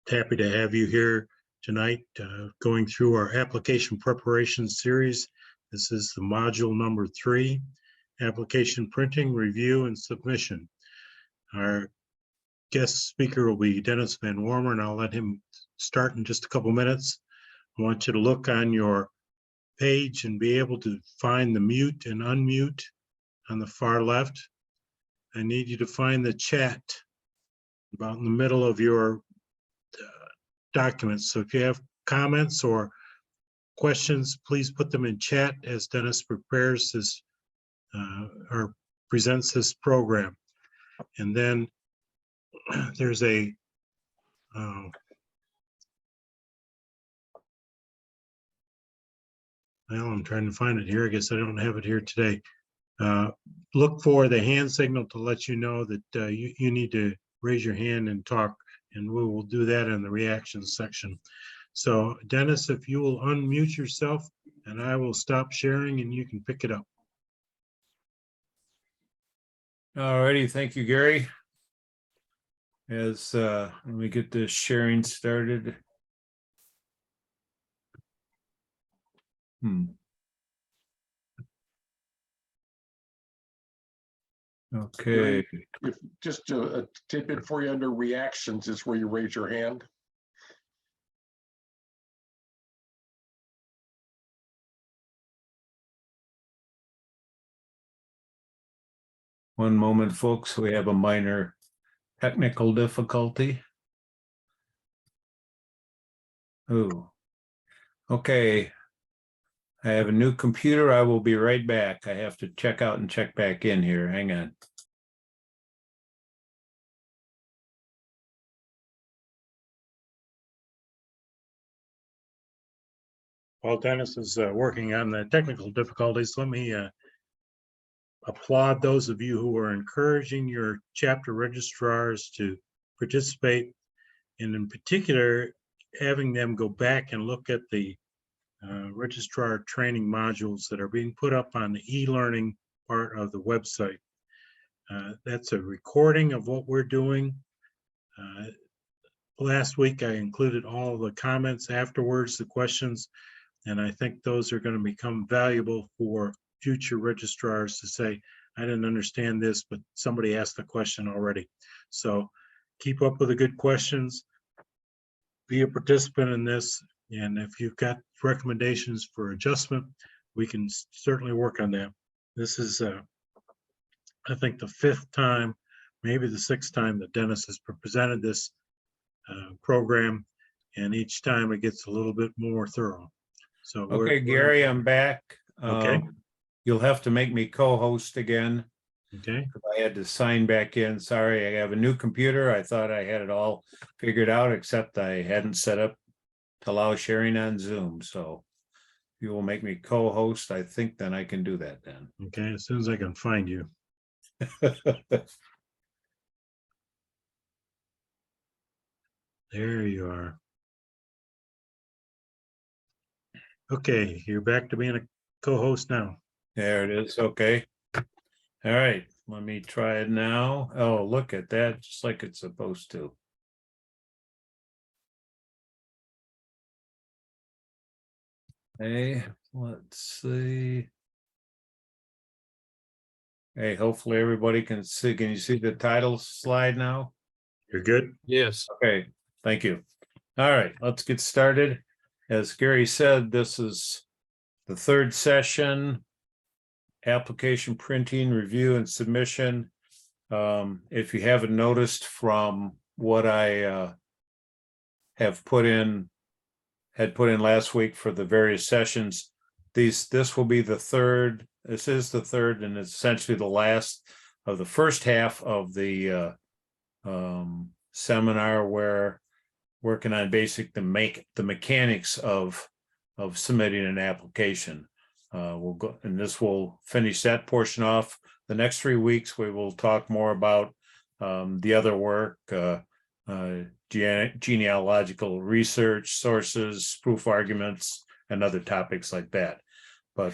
happy to have you here tonight, going through our application preparation series. This is the module number 3, application printing, review, and submission. Our guest speaker will be Dennis van Wormer, and I'll let him start in just a couple minutes. I want you to look on your page and be able to find the mute and unmute on the far left. I need you to find the chat about in the middle of your documents. So if you have comments or questions, please put them in chat as Dennis prepares this or presents this program. And then there's a well, I'm trying to find it here. I guess I don't have it here today. Look for the hand signal to let you know that you need to raise your hand and talk, and we will do that in the reactions section. So Dennis, if you will unmute yourself, and I will stop sharing and you can pick it up. All righty, thank you, Gary. As let me get this sharing started. Okay. If just a tidbit for you under reactions is where you raise your hand. One moment, folks. We have a minor technical difficulty. Oh, okay. I have a new computer. I will be right back. I have to check out and check back in here. Hang on. While Dennis is working on the technical difficulties, let me applaud those of you who are encouraging your chapter registrars to participate, and in particular, having them go back and look at the registrar training modules that are being put up on the e-learning part of the website. That's a recording of what we're doing. Last week, I included all the comments afterwards, the questions, and I think those are going to become valuable for future registrars to say, I didn't understand this, but somebody asked the question already. So keep up with the good questions, be a participant in this, and if you've got recommendations for adjustment, we can certainly work on that. This is, I think, the 5th time, maybe the 6th time that Dennis has presented this program, and each time it gets a little bit more thorough. So okay, Gary, I'm back. Okay. You'll have to make me co-host again. Okay. I had to sign back in. Sorry, I have a new computer. I thought I had it all figured out, except I hadn't set up to allow sharing on Zoom. So if you will make me co-host, I think then I can do that then. Okay, as soon as I can find you. There you are. Okay, you're back to being a co-host now. There it is. Okay. All right. Let me try it now. Oh, look at that. Just like it's supposed to. Hey, let's see. Hey, hopefully everybody can see. Can you see the title slide now? You're good? Yes. Okay. Thank you. All right. Let's get started. As Gary said, this is the 3rd session, application printing, review, and submission. If you haven't noticed from what I had put in last week for the various sessions, this will be the 3rd. This is the 3rd, and it's essentially the last of the first half of the seminar, where working on the mechanics of submitting an application. We'll go, and this will finish that portion off. The next 3 weeks, we will talk more about the other work, genealogical research, sources, proof arguments, and other topics like that. But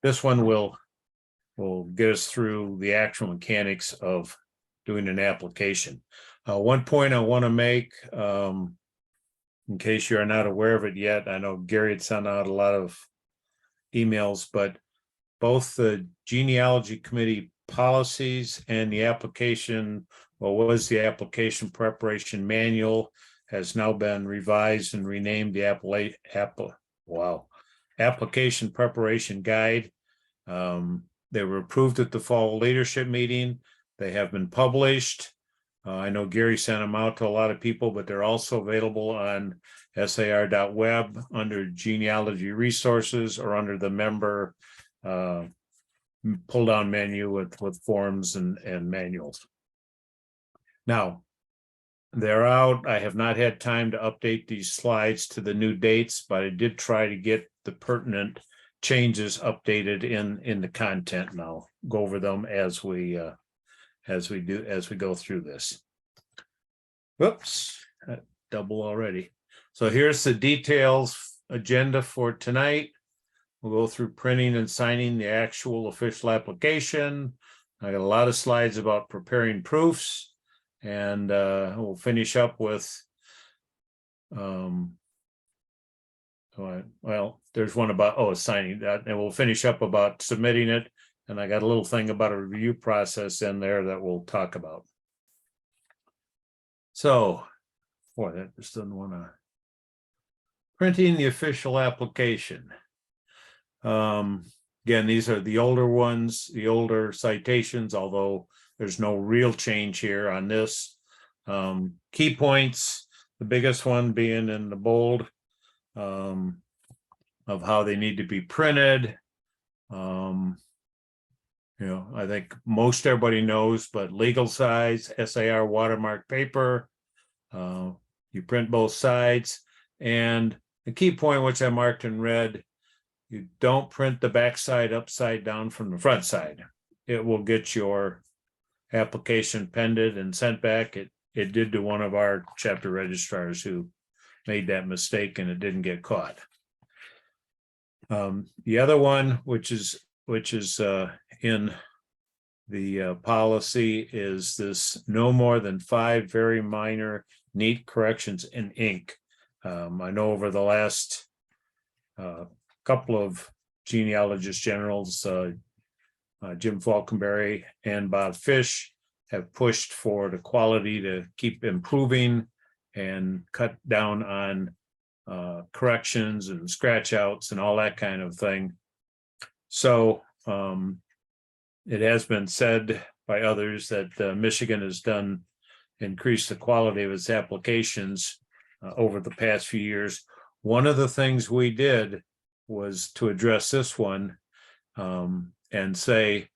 this one will get us through the actual mechanics of doing an application. One point I want to make, in case you are not aware of it yet, I know Gary had sent out a lot of emails, but both the genealogy committee policies and the application, what was the application preparation manual, has now been revised and renamed the application preparation guide. They were approved at the fall leadership meeting. They have been published. I know Gary sent them out to a lot of people, but they're also available on sar.web under genealogy resources or under the member pull down menu with forms and manuals. Now, they're out. I have not had time to update these slides to the new dates, but I did try to get the pertinent changes updated in the content, and I'll go over them as we go through this. Whoops, double already. So here's the details agenda for tonight. We'll go through printing and signing the actual official application. I got a lot of slides about preparing proofs, and we'll finish up with well, there's one about signing that, and we'll finish up about submitting it. And I got a little thing about a review process in there that we'll talk about. So, boy, that just doesn't want to. Printing the official application. Again, these are the older ones, the older citations, although there's no real change here on this. Key points, the biggest one being in the bold, of how they need to be printed. I think most everybody knows, but legal size, SAR watermark paper, you print both sides. And the key point, which I marked in red, you don't print the back side upside down from the front side. It will get your application pended and sent back. It did to one of our chapter registrars who made that mistake, and it didn't get caught. The other one, which is in the policy, is this no more than 5 very minor neat corrections in ink. I know over the last couple of genealogist generals, Jim Falkenberry and Bob Fish, have pushed for the quality to keep improving and cut down on corrections and scratch outs and all that kind of thing. So it has been said by others that Michigan has increased the quality of its applications over the past few years. One of the things we did was to address this one and say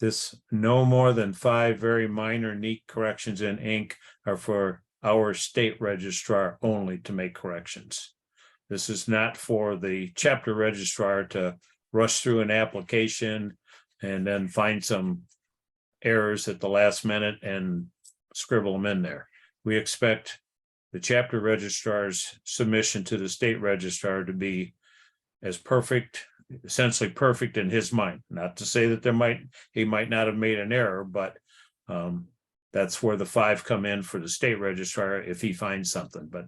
this no more than 5 very minor neat corrections in ink are for our state registrar only to make corrections. This is not for the chapter registrar to rush through an application and then find some errors at the last minute and scribble them in there. We expect the chapter registrar's submission to the state registrar to be as perfect, essentially perfect in his mind. Not to say that he might not have made an error, but that's where the 5 come in for the state registrar if he finds something. But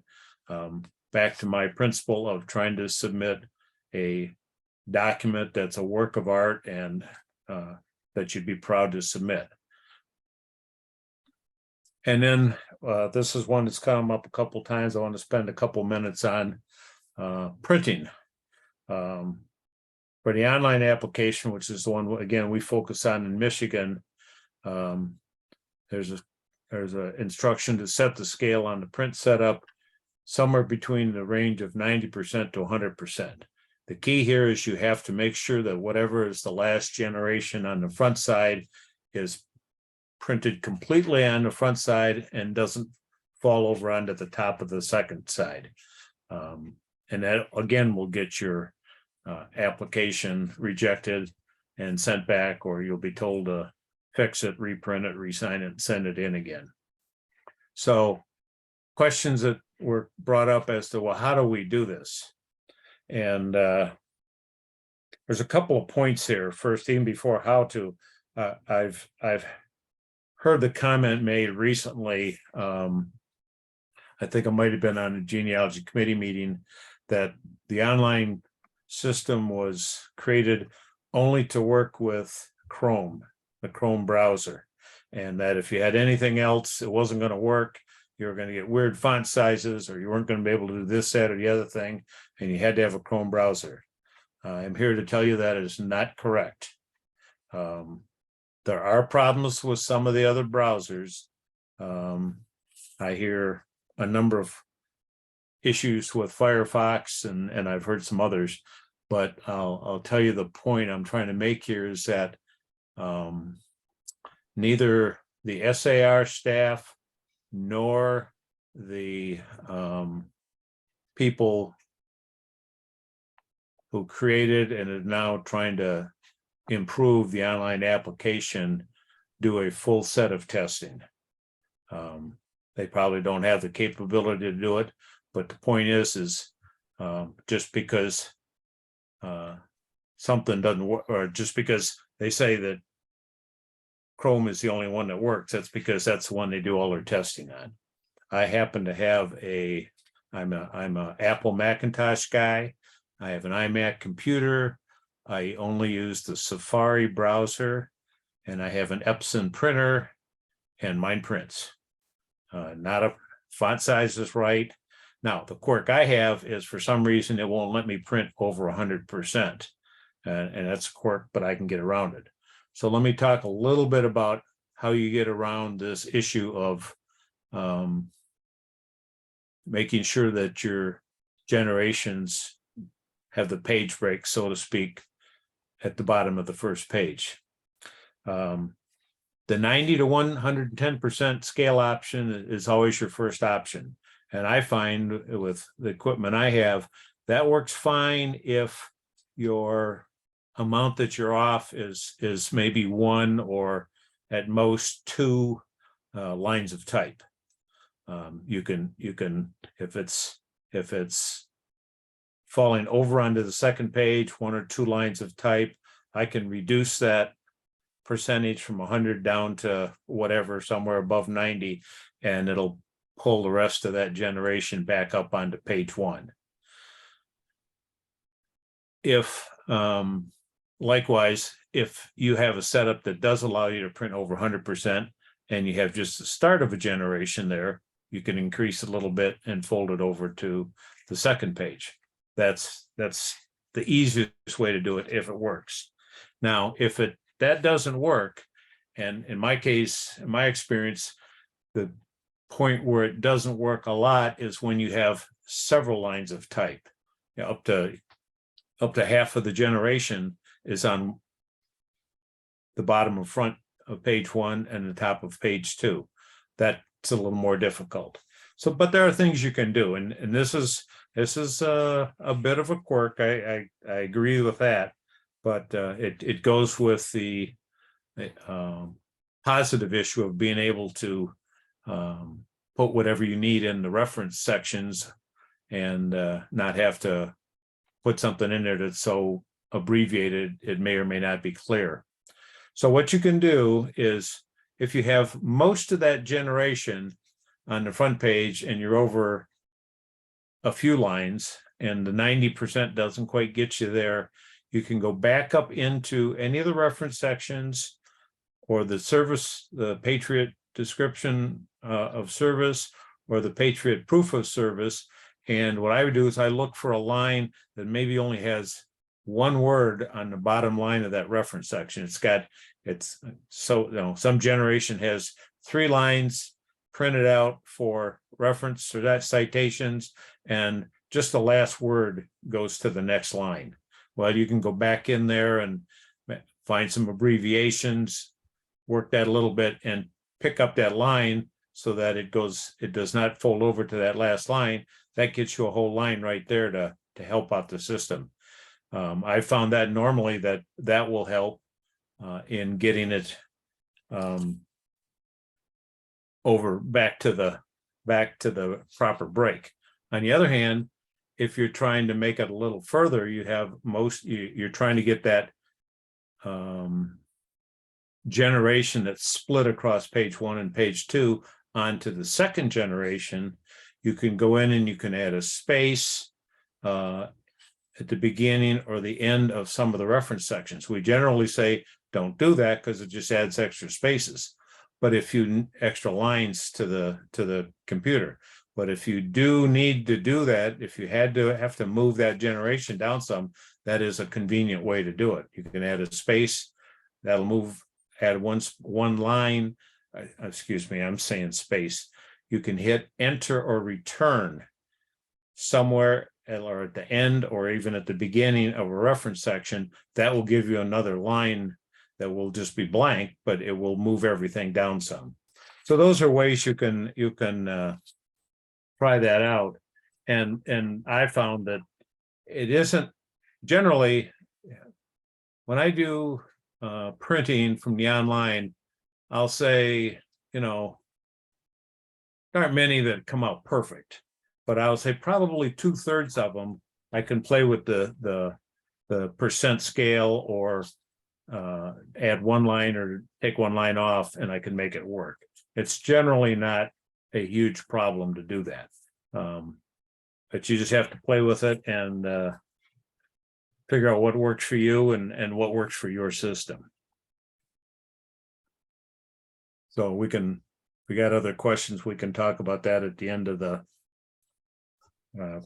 back to my principle of trying to submit a document that's a work of art and that you'd be proud to submit. And then this is one that's come up a couple of times. I want to spend a couple minutes on printing. For the online application, which is the one, again, we focus on in Michigan, there's a instruction to set the scale on the print setup somewhere between the range of 90% to 100%. The key here is you have to make sure that whatever is the last generation on the front side is printed completely on the front side and doesn't fall over onto the top of the second side. And that, again, will get your application rejected and sent back, or you'll be told to fix it, reprint it, re-sign it, and send it in again. So questions that were brought up as to, well, how do we do this? And there's a couple of points here. First, even before how to, I've heard the comment made recently. I think it might have been on a genealogy committee meeting that the online system was created only to work with Chrome, the Chrome browser, and that if you had anything else, it wasn't going to work. You were going to get weird font sizes, or you weren't going to be able to do this, that, or the other thing, and you had to have a Chrome browser. I'm here to tell you that is not correct. There are problems with some of the other browsers. I hear a number of issues with Firefox, and I've heard some others, but I'll tell you the point I'm trying to make here is that neither the SAR staff nor the people who created and are now trying to improve the online application do a full set of testing. They probably don't have the capability to do it, but the point is just because something doesn't work, or just because they say that Chrome is the only one that works, that's because that's the one they do all their testing on. I happen to have I'm a Apple Macintosh guy. I have an iMac computer. I only use the Safari browser, and I have an Epson printer, and mine prints. Not a font size is right. Now, the quirk I have is for some reason it won't let me print over 100%. And that's a quirk, but I can get around it. So let me talk a little bit about how you get around this issue of making sure that your generations have the page break, so to speak, at the bottom of the first page. The 90 to 110% scale option is always your first option. And I find with the equipment I have, that works fine if your amount that you're off is maybe 1 or at most 2 lines of type. You can if it's falling over onto the second page, 1 or 2 lines of type, I can reduce that percentage from 100 down to whatever, somewhere above 90, and it'll pull the rest of that generation back up onto page 1. If likewise, if you have a setup that does allow you to print over 100% and you have just the start of a generation there, you can increase a little bit and fold it over to the second page. That's the easiest way to do it if it works. Now, if that doesn't work, and in my case, in my experience, the point where it doesn't work a lot is when you have several lines of type. You know, up to half of the generation is on the bottom and front of page 1 and the top of page 2. That's a little more difficult. So, but there are things you can do, and this is a bit of a quirk. I agree with that, but it goes with the positive issue of being able to put whatever you need in the reference sections and not have to put something in there that's so abbreviated it may or may not be clear. So what you can do is, if you have most of that generation on the front page and you're over a few lines and the 90% doesn't quite get you there, you can go back up into any of the reference sections or the service, the Patriot description of service, or the Patriot proof of service. And what I would do is I look for a line that maybe only has 1 word on the bottom line of that reference section. Some generation has 3 lines printed out for reference or that citations, and just the last word goes to the next line. Well, you can go back in there and find some abbreviations, work that a little bit, and pick up that line so that it does not fold over to that last line. That gets you a whole line right there to help out the system. I found that normally that will help in getting it over back to the proper break. On the other hand, if you're trying to make it a little further, you're trying to get that generation that's split across page 1 and page 2 onto the second generation, you can go in and you can add a space at the beginning or the end of some of the reference sections. We generally say don't do that because it just adds extra spaces. But if you extra lines to the computer. But if you do need to do that, if you have to move that generation down some, that is a convenient way to do it. You can add a space that'll add one line. Excuse me, I'm saying space. You can hit enter or return somewhere or at the end or even at the beginning of a reference section. That will give you another line that will just be blank, but it will move everything down some. So those are ways you can try that out. And I found that it isn't generally, when I do printing from the online, I'll say, there aren't many that come out perfect, but I'll say probably 2/3 of them I can play with the percent scale or add one line or take one line off, and I can make it work. It's generally not a huge problem to do that, but you just have to play with it and figure out what works for you and what works for your system. So we got other questions. We can talk about that at the end of the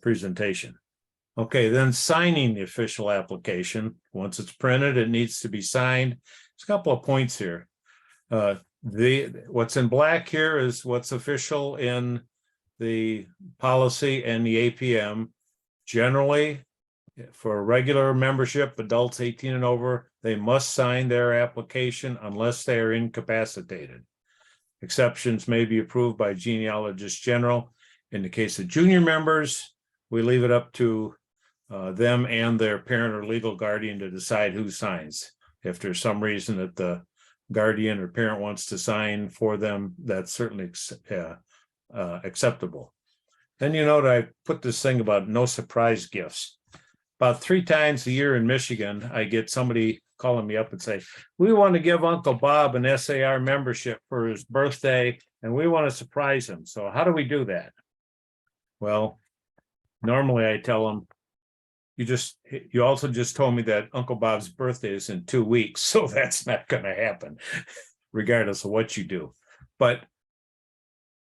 presentation. Okay, then signing the official application. Once it's printed, it needs to be signed. There's a couple of points here. What's in black here is what's official in the policy and the APM. Generally, for regular membership, adults 18 and over, they must sign their application unless they are incapacitated. Exceptions may be approved by genealogist general. In the case of junior members, we leave it up to them and their parent or legal guardian to decide who signs. If there's some reason that the guardian or parent wants to sign for them, that's certainly acceptable. Then I put this thing about no surprise gifts. About 3 times a year in Michigan, I get somebody calling me up and say, we want to give Uncle Bob an SAR membership for his birthday, and we want to surprise him. So how do we do that? Well, normally I tell them, you also just told me that Uncle Bob's birthday is in 2 weeks, so that's not going to happen, regardless of what you do. But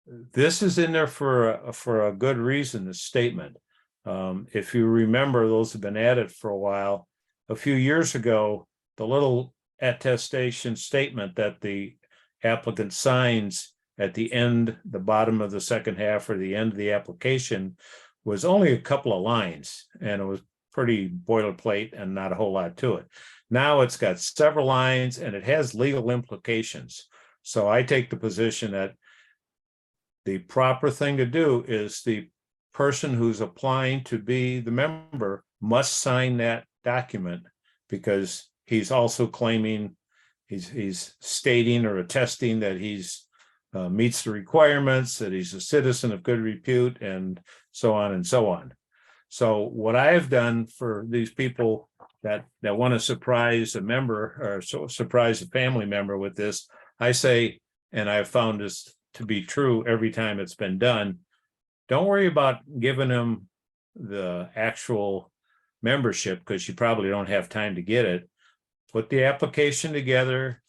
this is in there for a good reason, this statement. If you remember, those have been added for a while. A few years ago, the little attestation statement that the applicant signs at the end, the bottom of the second half or the end of the application, was only a couple of lines, and it was pretty boilerplate and not a whole lot to it. Now it's got several lines and it has legal implications. So I take the position that the proper thing to do is the person who's applying to be the member must sign that document, because he's also claiming, he's stating or attesting that he's meets the requirements, that he's a citizen of good repute, and so on and so on. So what I have done for these people that want to surprise a member or surprise a family member with this, I say, and I've found this to be true every time it's been done, don't worry about giving them the actual membership, because you probably don't have time to get it. Put the application together,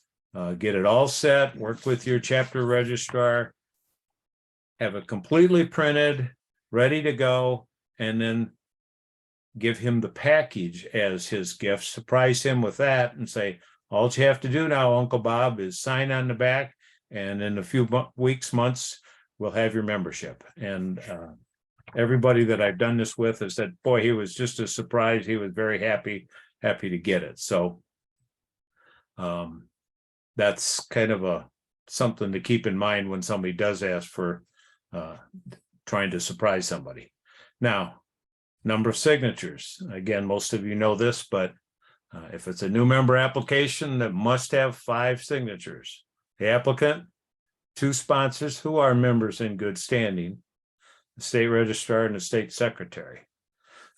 get it all set, work with your chapter registrar, have it completely printed, ready to go, and then give him the package as his gift, surprise him with that and say, all you have to do now, Uncle Bob, is sign on the back, and in a few weeks, months, we'll have your membership. And everybody that I've done this with has said, boy, he was just a surprise. He was very happy to get it. So that's kind of something to keep in mind when somebody does ask for trying to surprise somebody. Now, number of signatures. Again, most of you know this, but if it's a new member application, that must have 5 signatures. The applicant, 2 sponsors who are members in good standing, the state registrar and the state secretary.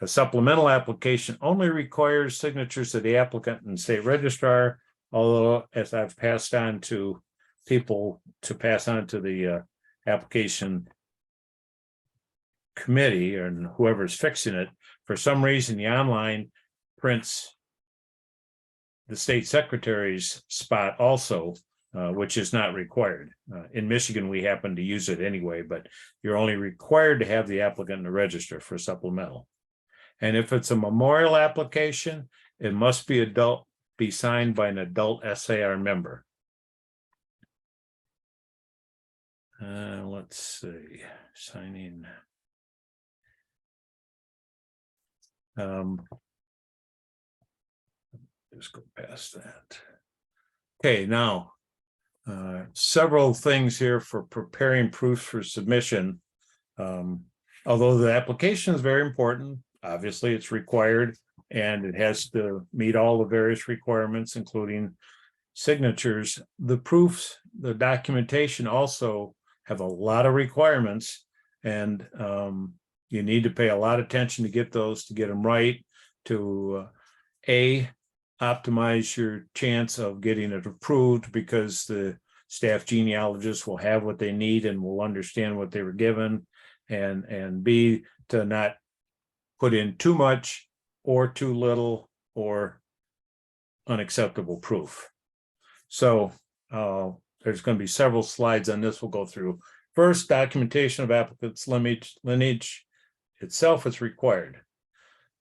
A supplemental application only requires signatures of the applicant and state registrar, although as I've passed on to people to pass on to the application committee and whoever's fixing it, for some reason, the online prints the state secretary's spot also, which is not required. In Michigan, we happen to use it anyway, but you're only required to have the applicant in the register for supplemental. And if it's a memorial application, it must be signed by an adult SAR member. Let's see, signing. Just go past that. Okay, now, several things here for preparing proofs for submission. Although the application is very important, obviously it's required and it has to meet all the various requirements, including signatures. The proofs, the documentation also have a lot of requirements, and you need to pay a lot of attention to get those, to get them right, to optimize your chance of getting it approved, because the staff genealogist will have what they need and will understand what they were given, and B, to not put in too much or too little or unacceptable proof. So there's going to be several slides on this we'll go through. First, documentation of applicant's lineage itself is required.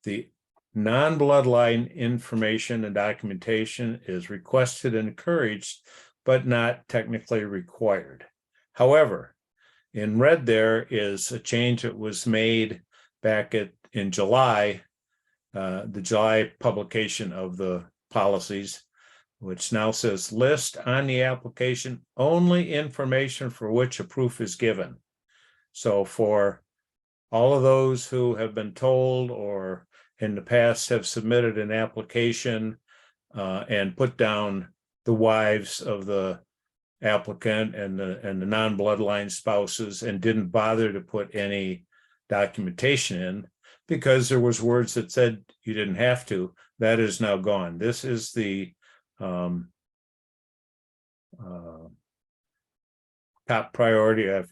The non-bloodline information and documentation is requested and encouraged, but not technically required. However, in red there is a change that was made back in July, the July publication of the policies, which now says list on the application only information for which a proof is given. So for all of those who have been told or in the past have submitted an application and put down the wives of the applicant and the non-bloodline spouses and didn't bother to put any documentation in because there was words that said you didn't have to, that is now gone. This is the top priority of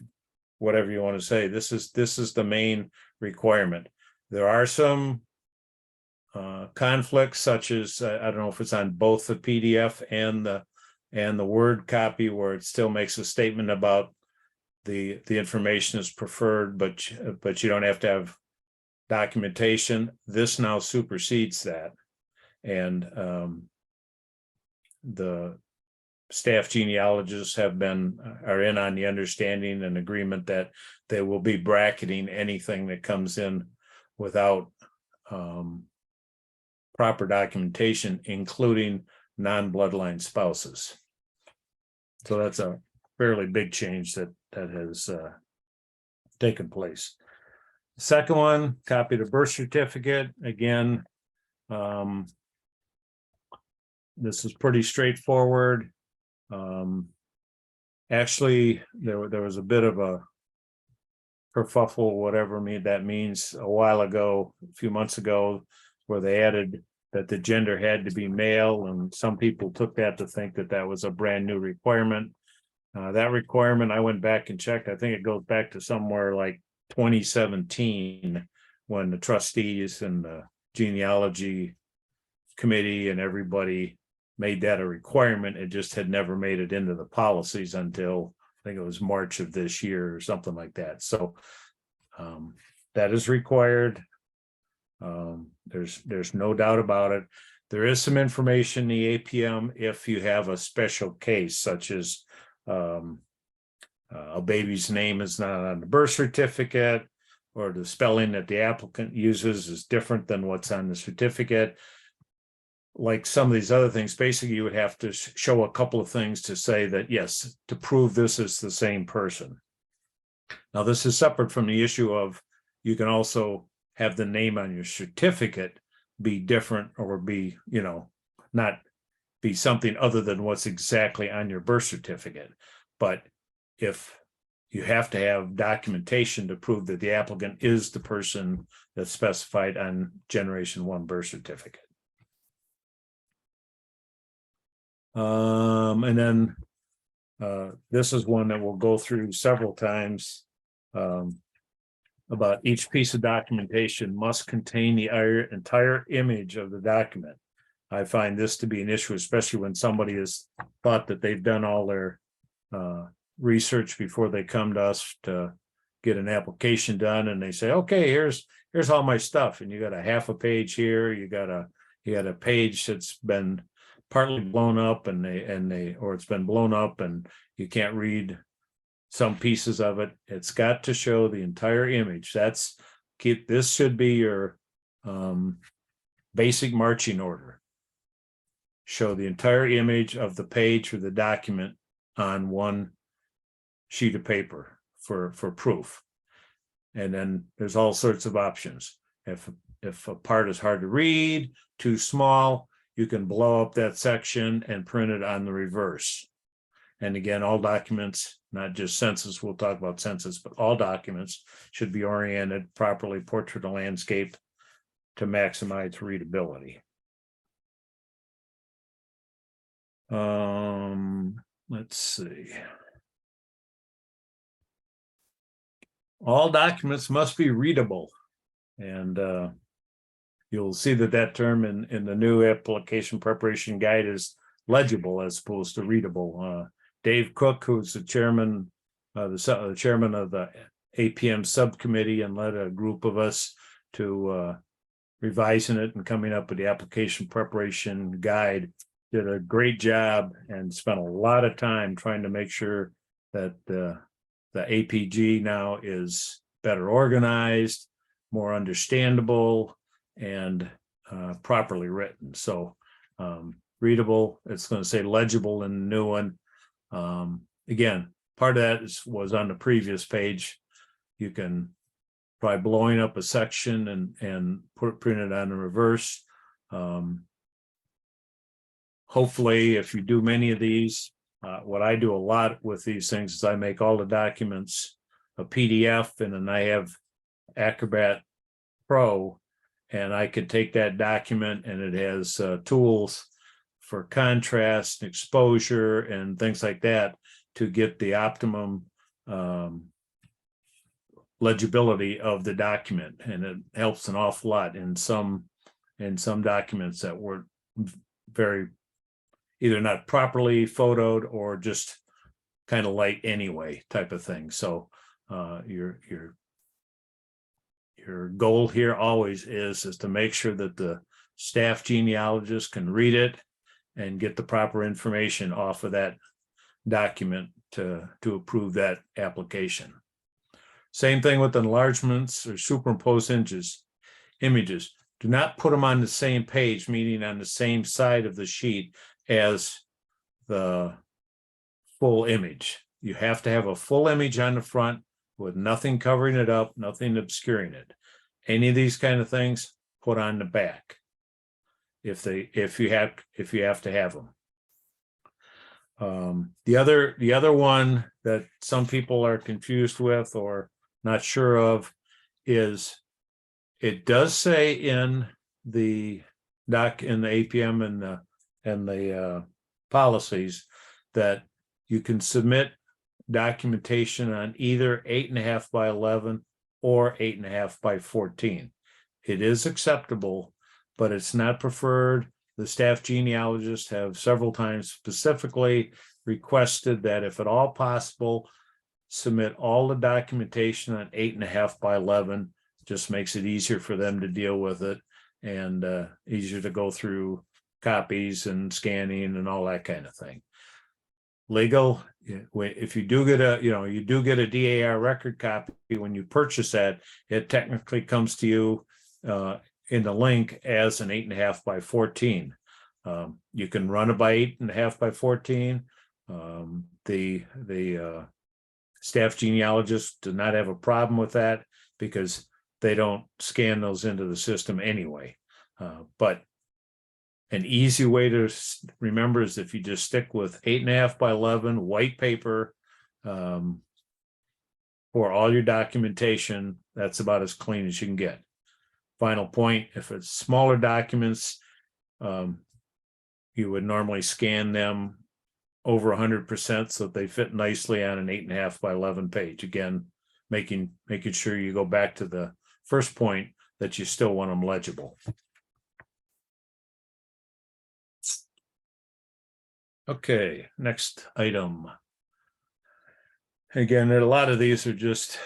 whatever you want to say. This is the main requirement. There are some conflicts, such as I don't know if it's on both the PDF and the Word copy, where it still makes a statement about the information is preferred, but you don't have to have documentation. This now supersedes that, and the staff genealogists are in on the understanding and agreement that they will be bracketing anything that comes in without proper documentation, including non-bloodline spouses. So that's a fairly big change that has taken place. Second one, copy the birth certificate. Again, this is pretty straightforward. Actually, there was a bit of a kerfuffle, whatever that means, a while ago, a few months ago, where they added that the gender had to be male, and some people took that to think that that was a brand new requirement. That requirement, I went back and checked. I think it goes back to somewhere like 2017, when the trustees and the genealogy committee and everybody made that a requirement. It just had never made it into the policies until I think it was March of this year or something like that. So that is required. There's no doubt about it. There is some information in the APM if you have a special case, such as a baby's name is not on the birth certificate, or the spelling that the applicant uses is different than what's on the certificate. Like some of these other things, basically you would have to show a couple of things to say that, yes, to prove this is the same person. Now, this is separate from the issue of you can also have the name on your certificate be different, or be, not be something other than what's exactly on your birth certificate. But if you have to have documentation to prove that the applicant is the person that's specified on Generation 1 birth certificate. And then this is one that we'll go through several times. About each piece of documentation must contain the entire image of the document. I find this to be an issue, especially when somebody has thought that they've done all their research before they come to us to get an application done, and they say, okay, here's all my stuff, and you got a half a page here, you got a page that's been partly blown up, and it's been blown up and you can't read some pieces of it. It's got to show the entire image. This should be your basic marching order. Show the entire image of the page or the document on one sheet of paper for proof. And then there's all sorts of options. If a part is hard to read, too small, you can blow up that section and print it on the reverse. And again, all documents, not just census, we'll talk about census, but all documents should be oriented properly, portrait of landscape, to maximize readability. Let's see. All documents must be readable. And you'll see that term in the new application preparation guide is legible as opposed to readable. Dave Cook, who's the chairman of the APM subcommittee and led a group of us to revising it and coming up with the application preparation guide, did a great job and spent a lot of time trying to make sure that the APG now is better organized, more understandable, and properly written. So readable, it's going to say legible in the new one. Again, part of that was on the previous page. You can try blowing up a section and print it on the reverse. Hopefully, if you do many of these, what I do a lot with these things is I make all the documents a PDF, and then I have Acrobat Pro, and I could take that document and it has tools for contrast, exposure, and things like that to get the optimum legibility of the document. And it helps an awful lot in some documents that were very either not properly photoed or just kind of light anyway type of thing. So your goal here always is to make sure that the staff genealogist can read it and get the proper information off of that document to approve that application. Same thing with enlargements or superimposed images. Do not put them on the same page, meaning on the same side of the sheet as the full image. You have to have a full image on the front with nothing covering it up, nothing obscuring it. Any of these kind of things, put on the back if you have to have them. The other one that some people are confused with or not sure of is it does say in the APM and the policies that you can submit documentation on either 8.5 by 11 or 8.5 by 14. It is acceptable, but it's not preferred. The staff genealogists have several times specifically requested that if at all possible, submit all the documentation on 8.5 by 11. Just makes it easier for them to deal with it and easier to go through copies and scanning and all that kind of thing. Legal, if you do get a DAR record copy when you purchase that, it technically comes to you in the link as an 8.5 by 14. You can run it by 8.5 by 14. The staff genealogists do not have a problem with that because they don't scan those into the system anyway. But an easy way to remember is if you just stick with 8.5 by 11 white paper for all your documentation, that's about as clean as you can get. Final point, if it's smaller documents, you would normally scan them over 100% so that they fit nicely on an 8.5 by 11 page. Again, making sure you go back to the first point that you still want them legible. Okay, next item. Again, a lot of these are just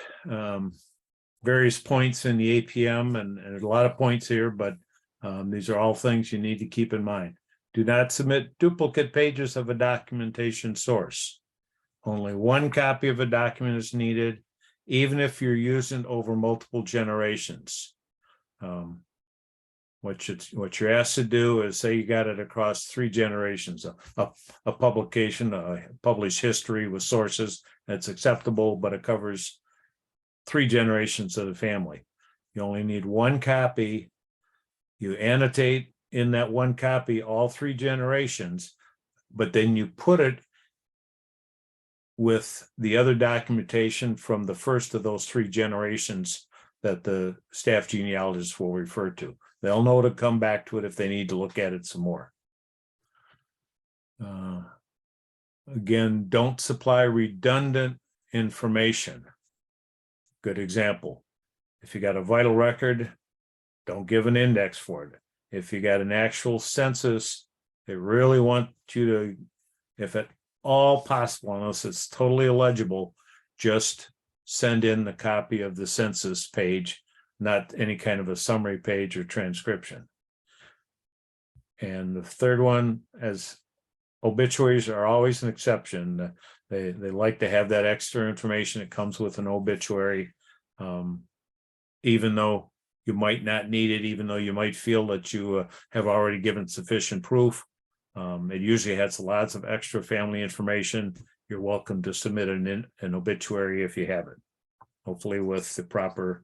various points in the APM, and there's a lot of points here, but these are all things you need to keep in mind. Do not submit duplicate pages of a documentation source. Only one copy of a document is needed, even if you're using over multiple generations. What you're asked to do is say you got it across 3 generations, a publication, a published history with sources that's acceptable, but it covers 3 generations of the family. You only need one copy. You annotate in that one copy all 3 generations, but then you put it with the other documentation from the first of those 3 generations that the staff genealogists will refer to. They'll know to come back to it if they need to look at it some more. Again, don't supply redundant information. Good example. If you got a vital record, don't give an index for it. If you got an actual census, they really want you to, if at all possible, unless it's totally illegible, just send in the copy of the census page, not any kind of a summary page or transcription. And the third one, as obituaries are always an exception. They like to have that extra information that comes with an obituary, even though you might not need it, even though you might feel that you have already given sufficient proof. It usually has lots of extra family information. You're welcome to submit an obituary if you have it, hopefully with the proper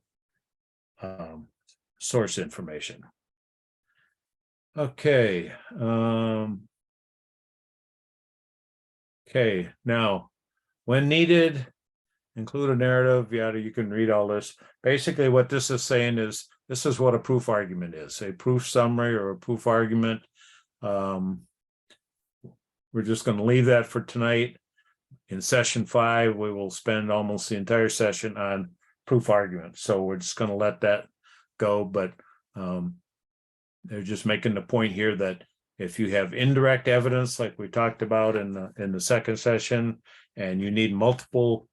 source information. Okay. Okay, now, when needed, include a narrative. Yeah, you can read all this. Basically, what this is saying is, this is what a proof argument is, a proof summary or a proof argument. We're just going to leave that for tonight. In session 5, we will spend almost the entire session on proof arguments. So we're just going to let that go. But they're just making the point here that if you have indirect evidence, like we talked about in the second session, and you need multiple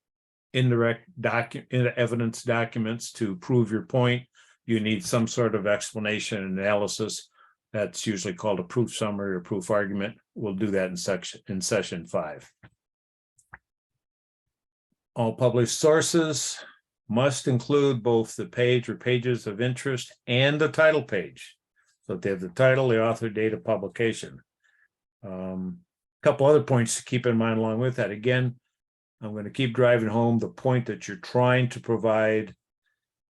indirect evidence documents to prove your point, you need some sort of explanation and analysis. That's usually called a proof summary or proof argument. We'll do that in session 5. All published sources must include both the page or pages of interest and the title page. So they have the title, the author, date of publication. A couple other points to keep in mind along with that. Again, I'm going to keep driving home the point that you're trying to provide.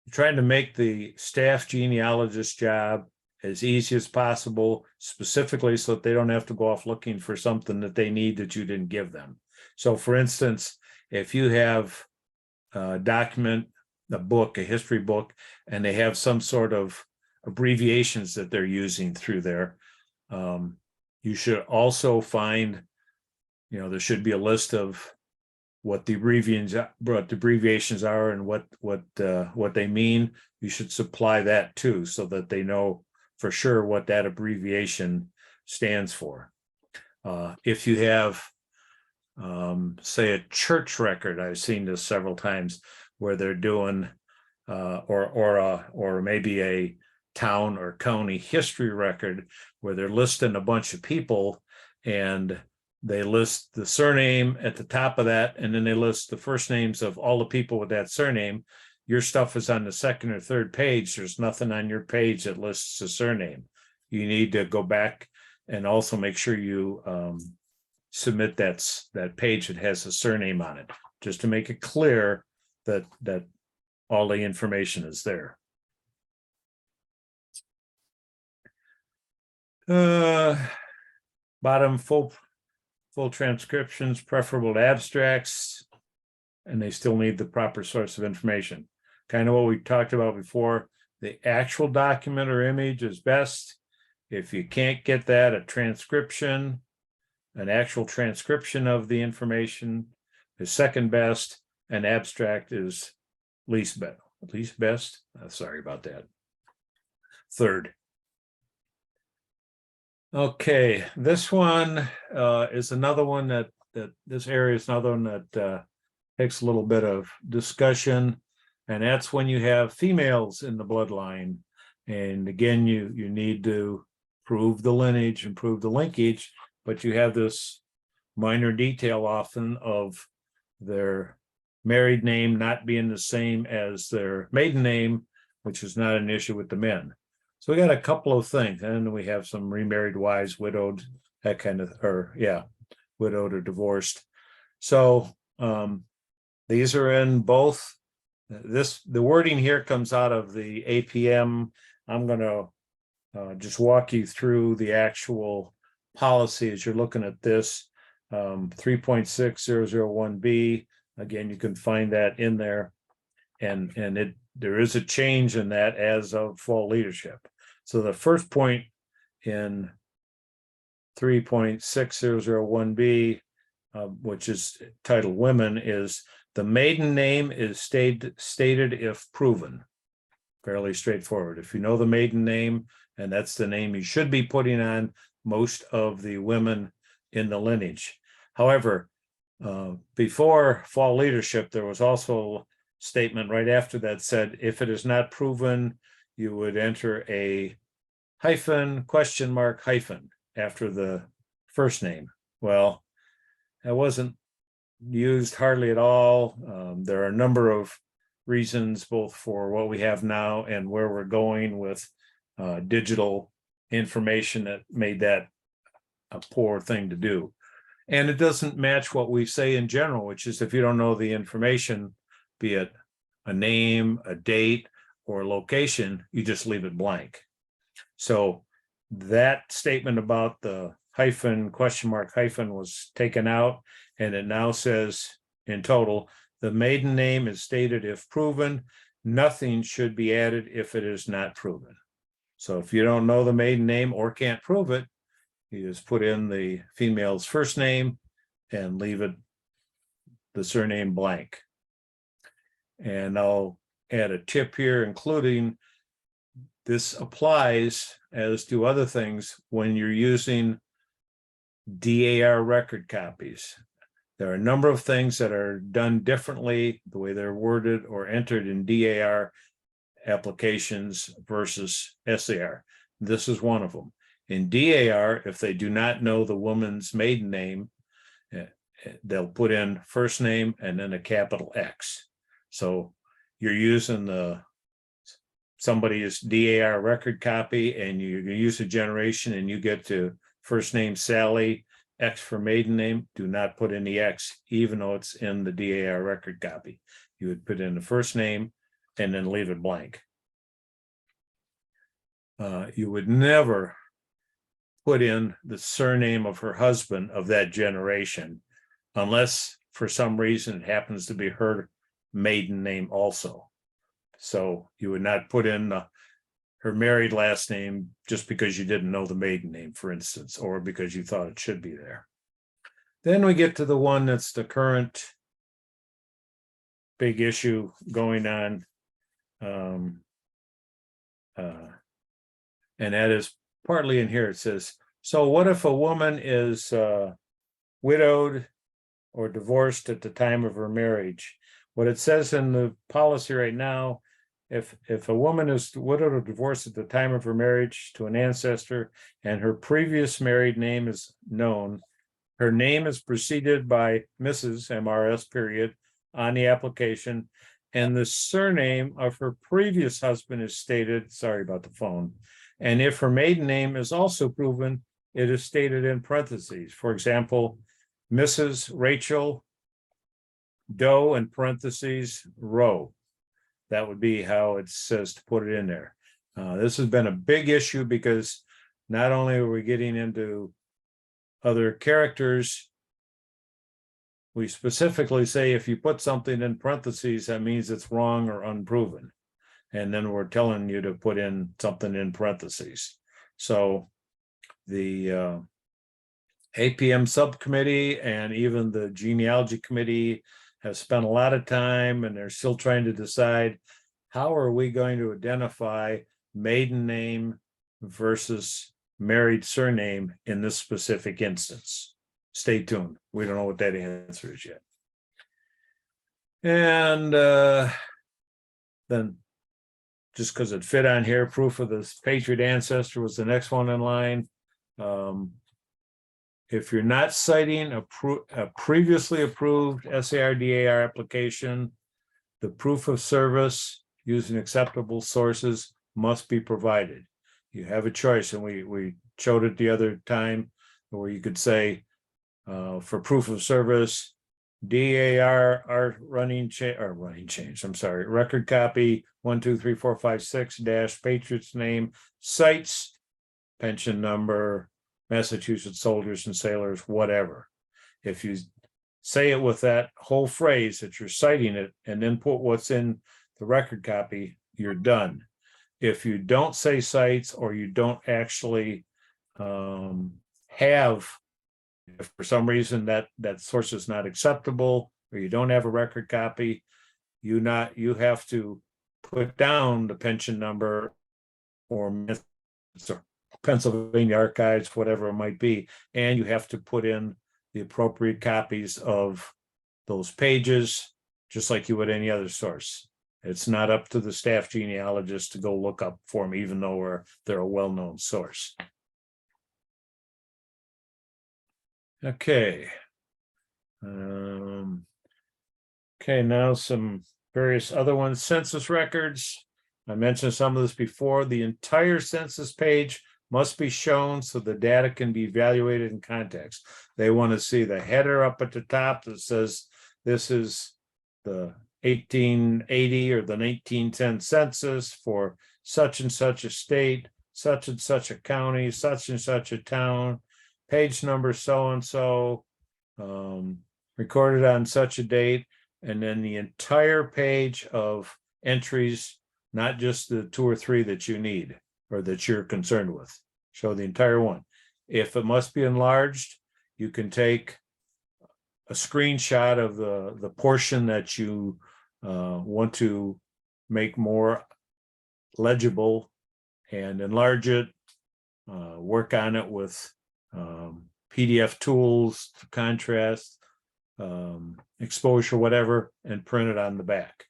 You're trying to make the staff genealogist job as easy as possible, specifically so that they don't have to go off looking for something that they need that you didn't give them. So for instance, if you have a document, a book, a history book, and they have some sort of abbreviations that they're using through there, you should also find, there should be a list of what the abbreviations are and what they mean. You should supply that too, so that they know for sure what that abbreviation stands for. If you have, say, a church record, I've seen this several times where they're doing, or maybe a town or county history record where they're listing a bunch of people, and they list the surname at the top of that, and then they list the first names of all the people with that surname. Your stuff is on the second or third page. There's nothing on your page that lists the surname. You need to go back and also make sure you submit that page that has a surname on it, just to make it clear that all the information is there. Bottom, full transcriptions, preferable to abstracts, and they still need the proper source of information. Kind of what we talked about before. The actual document or image is best. If you can't get that, a transcription, an actual transcription of the information is second best, and abstract is least best. Sorry about that. Third. Okay, this one is another one that this area is another one that takes a little bit of discussion, and that's when you have females in the bloodline. And again, you need to prove the lineage and prove the linkage, but you have this minor detail often of their married name not being the same as their maiden name, which is not an issue with the men. So we got a couple of things, and we have some remarried wives, widowed, that kind of, widowed or divorced. So these are in both. The wording here comes out of the APM. I'm going to just walk you through the actual policy as you're looking at this. 3.6001B. Again, you can find that in there, and there is a change in that as of fall leadership. So the first point in 3.6001B, which is titled Women, is the maiden name is stated if proven. Fairly straightforward. If you know the maiden name, and that's the name you should be putting on most of the women in the lineage. However, before fall leadership, there was also a statement right after that said, if it is not proven, you would enter a hyphen, question mark, hyphen after the first name. Well, that wasn't used hardly at all. There are a number of reasons, both for what we have now and where we're going with digital information, that made that a poor thing to do. And it doesn't match what we say in general, which is if you don't know the information, be it a name, a date, or a location, you just leave it blank. So that statement about the hyphen, question mark, hyphen was taken out, and it now says in total, the maiden name is stated if proven. Nothing should be added if it is not proven. So if you don't know the maiden name or can't prove it, you just put in the female's first name and leave it, the surname, blank. And I'll add a tip here, including this applies, as do other things, when you're using DAR record copies. There are a number of things that are done differently, the way they're worded or entered in DAR applications versus SAR. This is one of them. In DAR, if they do not know the woman's maiden name, they'll put in first name and then a capital X. So you're using somebody's DAR record copy, and you use a generation, and you get to first name Sally, X for maiden name. Do not put in the X, even though it's in the DAR record copy. You would put in the first name and then leave it blank. You would never put in the surname of her husband of that generation, unless for some reason it happens to be her maiden name also. So you would not put in her married last name just because you didn't know the maiden name, for instance, or because you thought it should be there. Then we get to the one that's the current big issue going on. And that is partly in here. It says, so what if a woman is widowed or divorced at the time of her marriage? What it says in the policy right now, if a woman is widowed or divorced at the time of her marriage to an ancestor and her previous married name is known, her name is preceded by Mrs. MRS period on the application, and the surname of her previous husband is stated, sorry about the phone, and if her maiden name is also proven, it is stated in parentheses. For example, Mrs. Rachel Doe in parentheses Rowe. That would be how it says to put it in there. This has been a big issue because not only are we getting into other characters, we specifically say if you put something in parentheses, that means it's wrong or unproven. And then we're telling you to put in something in parentheses. So the APM subcommittee and even the genealogy committee have spent a lot of time, and they're still trying to decide how are we going to identify maiden name versus married surname in this specific instance. Stay tuned. We don't know what that answer is yet. And then just because it fit on here, proof of the Patriot ancestor was the next one in line. If you're not citing a previously approved SARDAR application, the proof of service using acceptable sources must be provided. You have a choice, and we showed it the other time where you could say for proof of service, DAR running change. I'm sorry, record copy 123456 dash Patriot's name, cites pension number, Massachusetts soldiers and sailors, whatever. If you say it with that whole phrase that you're citing it and then put what's in the record copy, you're done. If you don't say cites, or you don't actually have, if for some reason that source is not acceptable, or you don't have a record copy, you have to put down the pension number or Pennsylvania Archives, whatever it might be, and you have to put in the appropriate copies of those pages, just like you would any other source. It's not up to the staff genealogist to go look up for them, even though they're a well-known source. Okay. Okay, now some various other ones. Census records. I mentioned some of this before. The entire census page must be shown so the data can be evaluated in context. They want to see the header up at the top that says this is the 1880 or the 1910 census for such and such a state, such and such a county, such and such a town, page number so and so, recorded on such a date, and then the entire page of entries, not just the 2 or 3 that you need or that you're concerned with. Show the entire one. If it must be enlarged, you can take a screenshot of the portion that you want to make more legible and enlarge it, work on it with PDF tools, contrast, exposure, whatever, and print it on the back.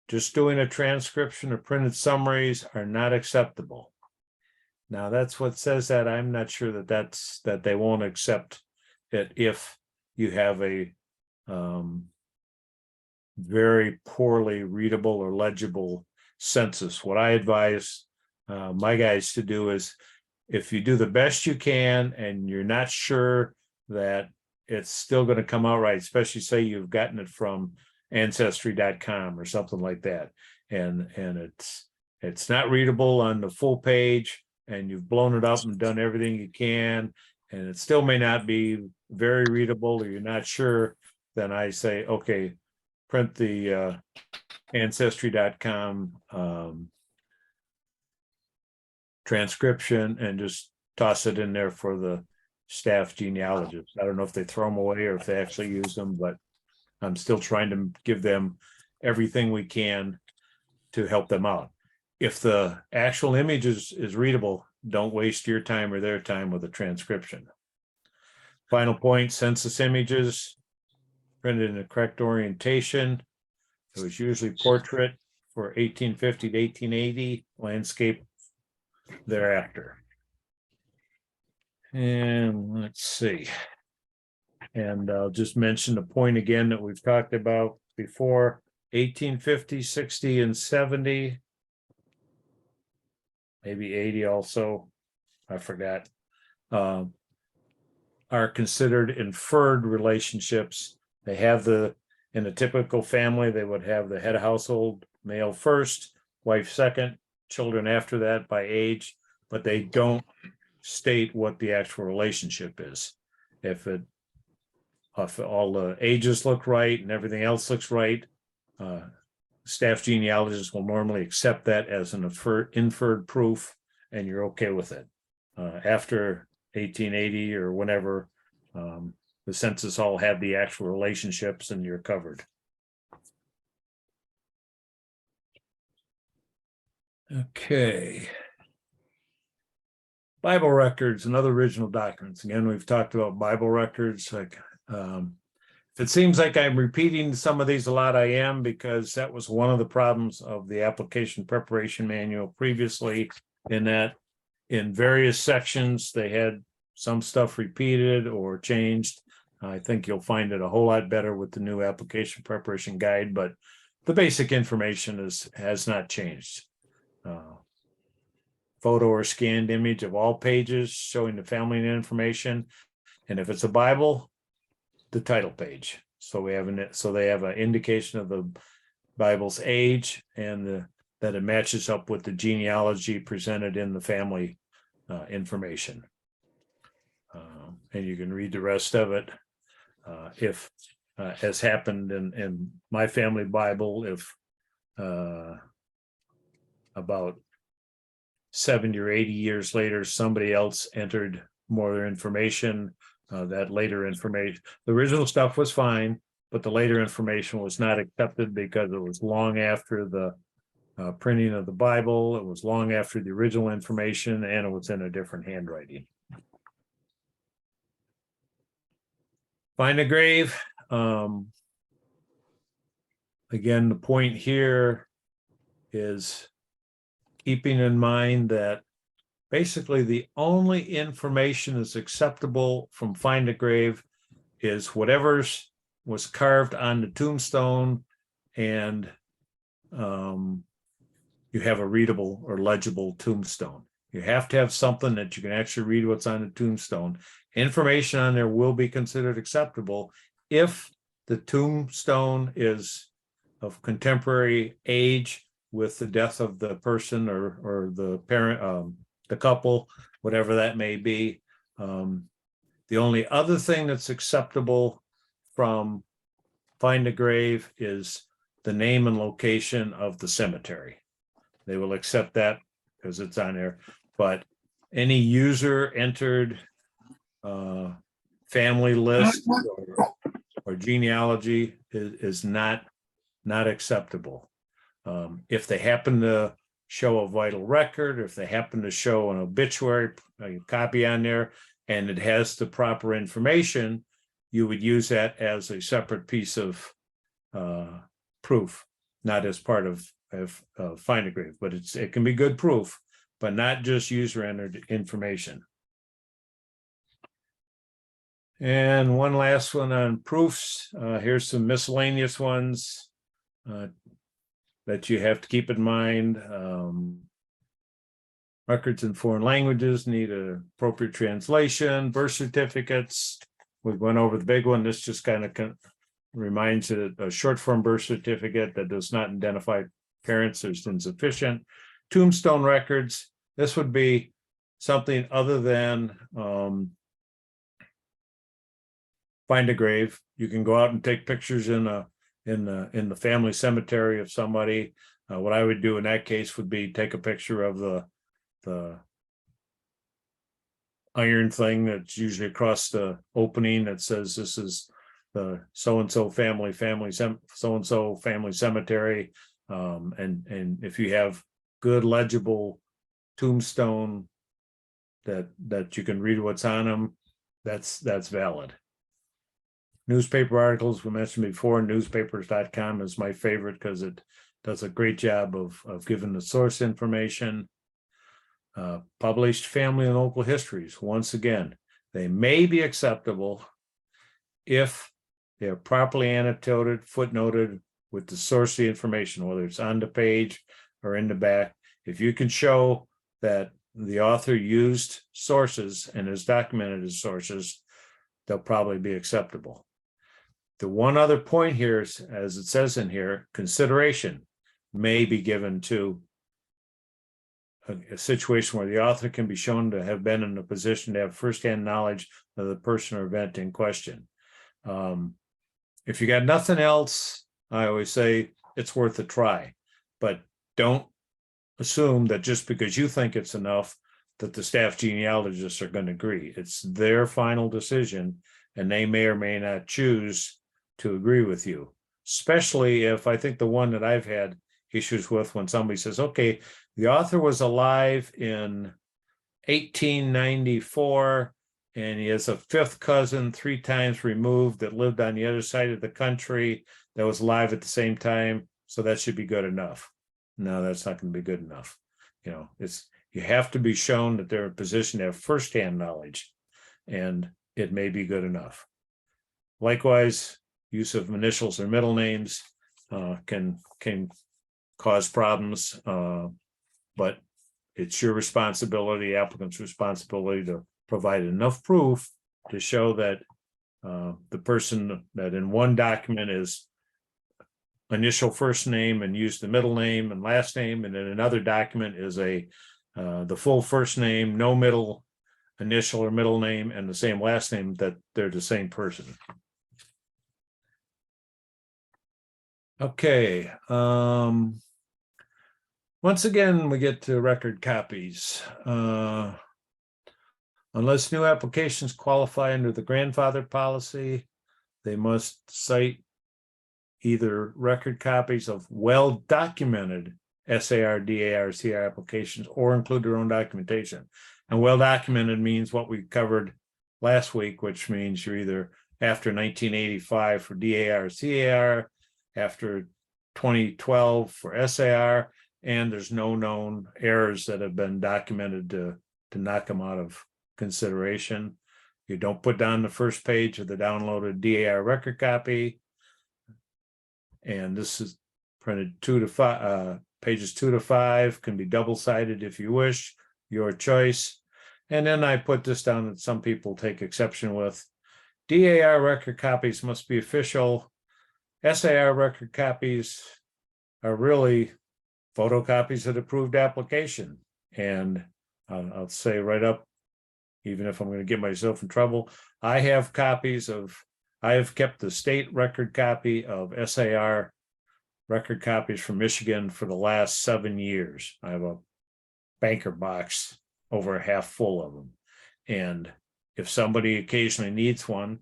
Just doing a transcription or printed summaries are not acceptable. Now that's what says that. I'm not sure that they won't accept it if you have a very poorly readable or legible census. What I advise my guys to do is, if you do the best you can and you're not sure that it's still going to come out right, especially say you've gotten it from ancestry.com or something like that, and it's not readable on the full page, and you've blown it up and done everything you can, and it still may not be very readable, or you're not sure, then I say, okay, print the ancestry.com transcription and just toss it in there for the staff genealogists. I don't know if they throw them away or if they actually use them, but I'm still trying to give them everything we can to help them out. If the actual image is readable, don't waste your time or their time with a transcription. Final point, census images printed in the correct orientation. It was usually portrait for 1850 to 1880, landscape thereafter. And let's see. And I'll just mention the point again that we've talked about before, 1850, 60, and 70. Maybe 80 also, I forgot, are considered inferred relationships. They have in a typical family, they would have the head of household, male first, wife second, children after that by age, but they don't state what the actual relationship is. If all the ages look right and everything else looks right, staff genealogists will normally accept that as an inferred proof, and you're okay with it. after 1880 or whenever, the census all have the actual relationships and you're covered. Okay. Bible records and other original documents. Again, we've talked about Bible records. Like, if it seems like I'm repeating some of these a lot, I am, because that was one of the problems of the application preparation manual previously, in that in various sections, they had some stuff repeated or changed. I think you'll find it a whole lot better with the new application preparation guide, but the basic information has not changed. Photo or scanned image of all pages showing the family information. And if it's a Bible, the title page. So they have an indication of the Bible's age and that it matches up with the genealogy presented in the family information. And you can read the rest of it. If, as happened in my family Bible, if about 70 or 80 years later, somebody else entered more information, that later information, the original stuff was fine, but the later information was not accepted because it was long after the printing of the Bible, it was long after the original information, and it was in a different handwriting. Find a grave. Again, the point here is keeping in mind that basically the only information that's acceptable from Find a Grave is whatever's was carved on the tombstone, and you have a readable or legible tombstone. You have to have something that you can actually read what's on the tombstone. Information on there will be considered acceptable if the tombstone is of contemporary age with the death of the person or the parent, the couple, whatever that may be. The only other thing that's acceptable from Find a Grave is the name and location of the cemetery. They will accept that because it's on there, but any user entered family list or genealogy is not acceptable. If they happen to show a vital record, or if they happen to show an obituary, a copy on there, and it has the proper information, you would use that as a separate piece of proof, not as part of Find a Grave, but it can be good proof, but not just user entered information. And one last one on proofs. Here's some miscellaneous ones that you have to keep in mind. Records in foreign languages need an appropriate translation. Birth certificates, we went over the big one. This just kind of reminds you that a short form birth certificate that does not identify parents is insufficient. Tombstone records, this would be something other than Find a Grave. You can go out and take pictures in the family cemetery of somebody. What I would do in that case would be take a picture of the iron thing that's usually across the opening that says this is the so-and-so family so-and-so family cemetery. And if you have good legible tombstone that you can read what's on them, that's valid. Newspaper articles we mentioned before, newspapers.com is my favorite because it does a great job of giving the source information. Published family and local histories, once again, they may be acceptable if they are properly annotated, footnoted with the source of the information, whether it's on the page or in the back. If you can show that the author used sources and is documented as sources, they'll probably be acceptable. The one other point here is, as it says in here, consideration may be given to a situation where the author can be shown to have been in a position to have firsthand knowledge of the person or event in question. If you got nothing else, I always say it's worth a try, but don't assume that just because you think it's enough, that the staff genealogists are going to agree. It's their final decision, and they may or may not choose to agree with you. Especially if I think the one that I've had issues with when somebody says, okay, the author was alive in 1894, and he has a fifth cousin 3 times removed that lived on the other side of the country that was alive at the same time, so that should be good enough. No, that's not going to be good enough. You have to be shown that they're in a position to have firsthand knowledge, and it may be good enough. Likewise, use of initials or middle names can cause problems, but it's your responsibility, applicant's responsibility, to provide enough proof to show that the person that in one document is initial first name and use the middle name and last name, and in another document is the full first name, no middle initial or middle name, and the same last name, that they're the same person. Okay. Once again, we get to record copies. Unless new applications qualify under the grandfather policy, they must cite either record copies of well-documented SAR, DAR, CR applications, or include their own documentation. And well-documented means what we covered last week, which means you're either after 1985 for DAR, CAR, after 2012 for SAR, and there's no known errors that have been documented to knock them out of consideration. You don't put down the first page of the downloaded DAR record copy. And this is printed 2 to 5, pages 2 to 5, can be double-sided if you wish, your choice. And then I put this down that some people take exception with. DAR record copies must be official. SAR record copies are really photocopies of the approved application. And I'll say right up, even if I'm going to get myself in trouble, I have kept the state record copy of SAR record copies from Michigan for the last 7 years. I have a banker box over half full of them. And if somebody occasionally needs one,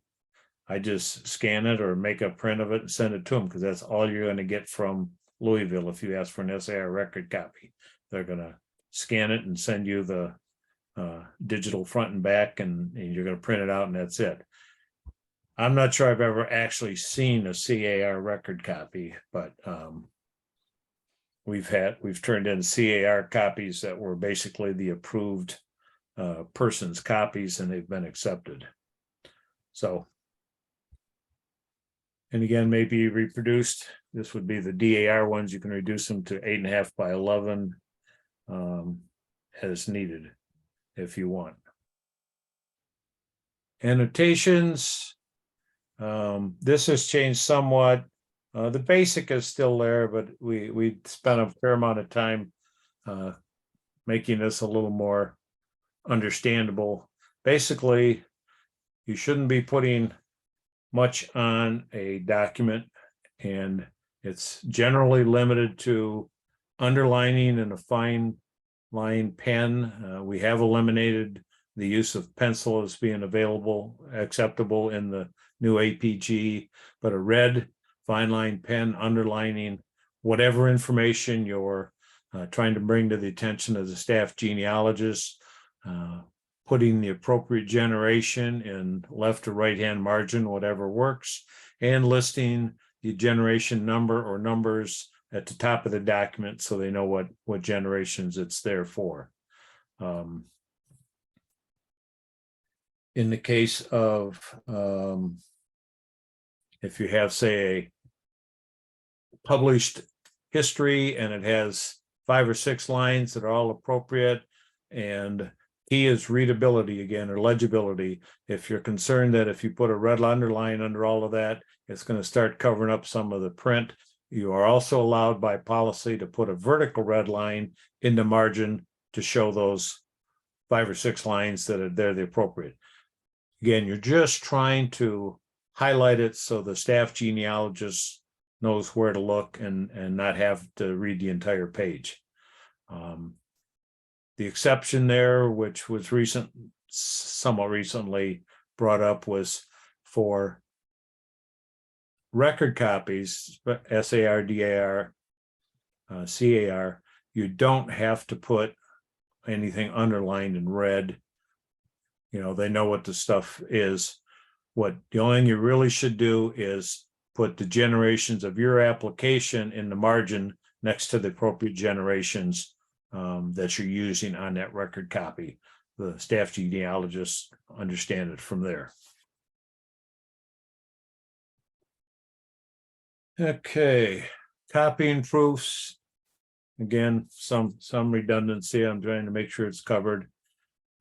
I just scan it or make a print of it and send it to them, because that's all you're going to get from Louisville if you ask for an SAR record copy. They're going to scan it and send you the digital front and back, and you're going to print it out, and that's it. I'm not sure I've ever actually seen a CAR record copy, but we've turned in CAR copies that were basically the approved person's copies, and they've been accepted. So, and again, maybe reproduced. This would be the DAR ones. You can reduce them to 8.5 by 11 as needed if you want. Annotations. This has changed somewhat. The basic is still there, but we spent a fair amount of time making this a little more understandable. Basically, you shouldn't be putting much on a document, and it's generally limited to underlining and a fine line pen. We have eliminated the use of pencil as being acceptable in the new APG, but a red fine line pen underlining whatever information you're trying to bring to the attention of the staff genealogist, putting the appropriate generation in left or right hand margin, whatever works, and listing the generation number or numbers at the top of the document so they know what generations it's there for. In the case of if you have, say, a published history and it has 5 or 6 lines that are all appropriate, and key is readability again, or legibility. If you're concerned that if you put a red underline under all of that, it's going to start covering up some of the print, you are also allowed by policy to put a vertical red line in the margin to show those 5 or 6 lines that are there, the appropriate. Again, you're just trying to highlight it so the staff genealogist knows where to look and not have to read the entire page. The exception there, which was somewhat recently brought up, was for record copies, SARDAR, CAR, you don't have to put anything underlined in red. You know, they know what the stuff is. The only thing you really should do is put the generations of your application in the margin next to the appropriate generations that you're using on that record copy. The staff genealogists understand it from there. Okay, copying proofs. Again, some redundancy. I'm trying to make sure it's covered.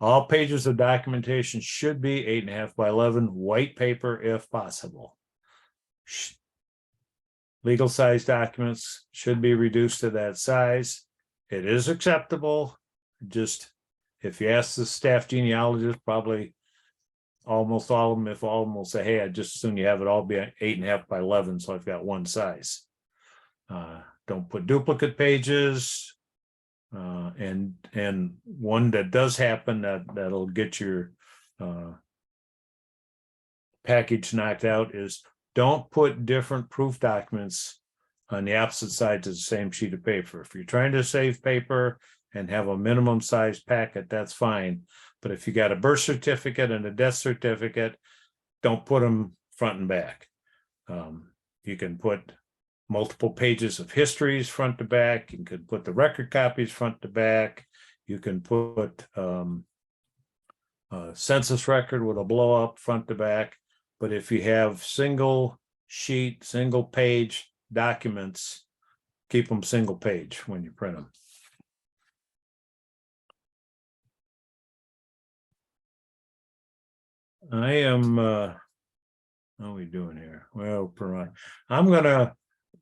All pages of documentation should be 8.5 by 11 white paper if possible. Legal size documents should be reduced to that size. It is acceptable. Just if you ask the staff genealogist, probably almost all of them, if almost say, hey, I just assume you have it all be 8.5 by 11, so I've got one size. Don't put duplicate pages. And one that does happen that'll get your package knocked out is don't put different proof documents on the opposite sides of the same sheet of paper. If you're trying to save paper and have a minimum size packet, that's fine. But if you got a birth certificate and a death certificate, don't put them front and back. You can put multiple pages of histories front to back. You can put the record copies front to back. You can put a census record with a blow up front to back. But if you have single sheet, single page documents, keep them single page when you print them. I am, how are we doing here? Well, I'm going to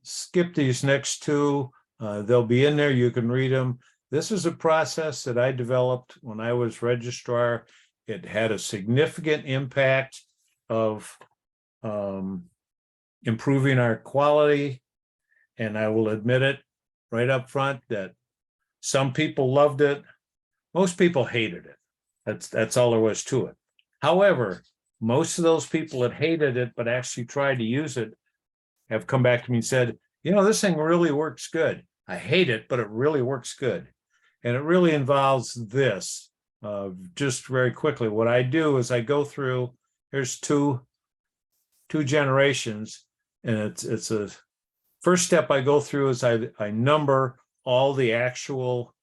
skip these next two. They'll be in there. You can read them. This is a process that I developed when I was registrar. It had a significant impact of improving our quality. And I will admit it right up front that some people loved it. Most people hated it. That's all there was to it. However, most of those people that hated it but actually tried to use it have come back to me and said, you know, this thing really works good. I hate it, but it really works good. And it really involves this. Just very quickly, what I do is I go through, here's two generations, and it's a first step I go through is I number all the actual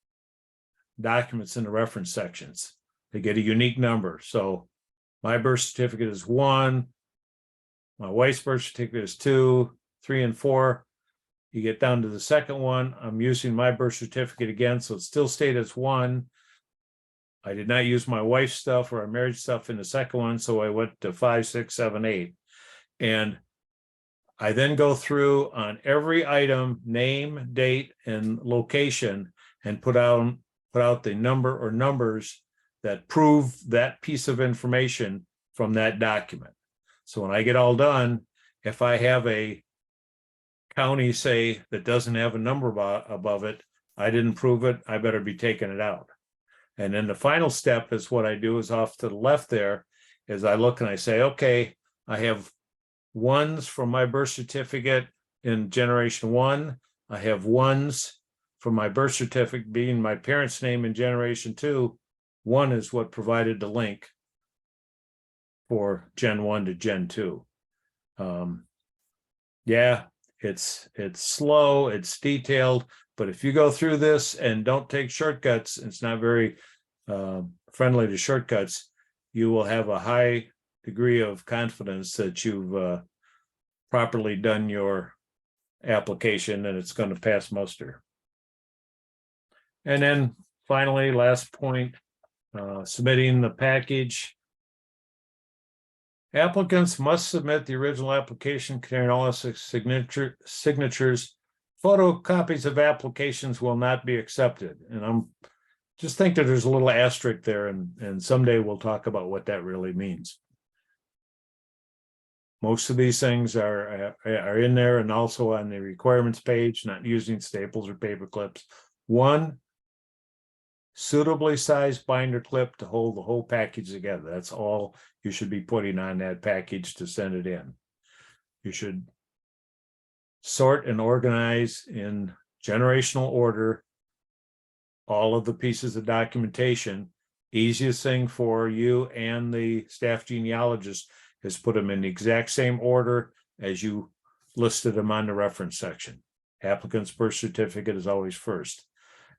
documents in the reference sections. They get a unique number. So my birth certificate is 1. My wife's birth certificate is 2, 3, and 4. You get down to the second one. I'm using my birth certificate again, so it still stayed as 1. I did not use my wife's stuff or our marriage stuff in the second one, so I went to 5, 6, 7, 8. And I then go through on every item, name, date, and location, and put out the number or numbers that prove that piece of information from that document. So when I get all done, if I have a county, say, that doesn't have a number above it, I didn't prove it, I better be taking it out. And then the final step is what I do is off to the left there, is I look and I say, okay, I have 1s from my birth certificate in generation 1. I have 1s from my birth certificate being my parents' name in generation 2. 1 is what provided the link for Gen 1 to Gen 2. Yeah, it's slow, it's detailed, but if you go through this and don't take shortcuts, it's not very friendly to shortcuts, you will have a high degree of confidence that you've properly done your application and it's going to pass muster. And then finally, last point, submitting the package. Applicants must submit the original application containing all signatures. Photocopies of applications will not be accepted. And I'm just think that there's a little asterisk there, and someday we'll talk about what that really means. Most of these things are in there and also on the requirements page, not using staples or paper clips. 1, suitably sized binder clip to hold the whole package together. That's all you should be putting on that package to send it in. You should sort and organize in generational order all of the pieces of documentation. Easiest thing for you and the staff genealogist is put them in the exact same order as you listed them on the reference section. Applicant's birth certificate is always first.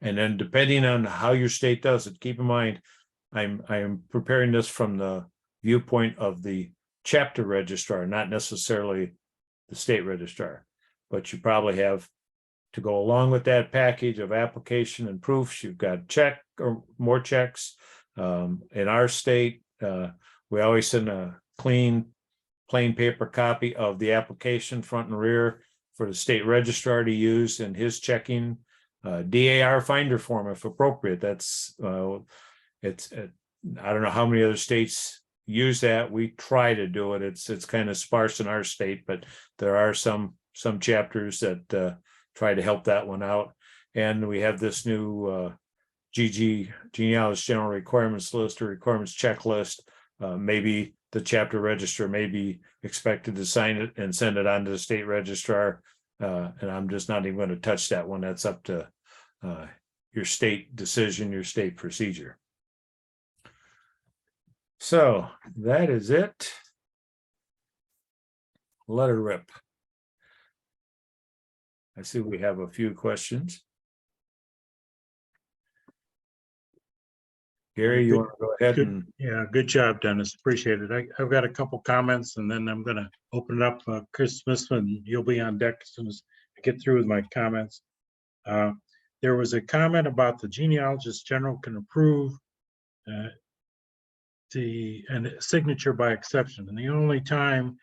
And then depending on how your state does it, keep in mind, I am preparing this from the viewpoint of the chapter registrar, not necessarily the state registrar, but you probably have to go along with that package of application and proofs. You've got check or more checks. In our state, we always send a clean, plain paper copy of the application front and rear for the state registrar to use in his checking. DAR finder form if appropriate. That's I don't know how many other states use that. We try to do it. It's kind of sparse in our state, but there are some chapters that try to help that one out. And we have this new genealogist general requirements list or requirements checklist. Maybe the chapter registrar may be expected to sign it and send it on to the state registrar. And I'm just not even going to touch that one. That's up to your state decision, your state procedure. So that is it. Let her rip. I see we have a few questions. Gary, you want to go ahead and Yeah, good job, Dennis. Appreciate it. I've got a couple comments and then I'm going to open it up. Chris Smithman, you'll be on deck as soon as I get through with my comments. There was a comment about the genealogist general can approve and signature by exception. And the only time,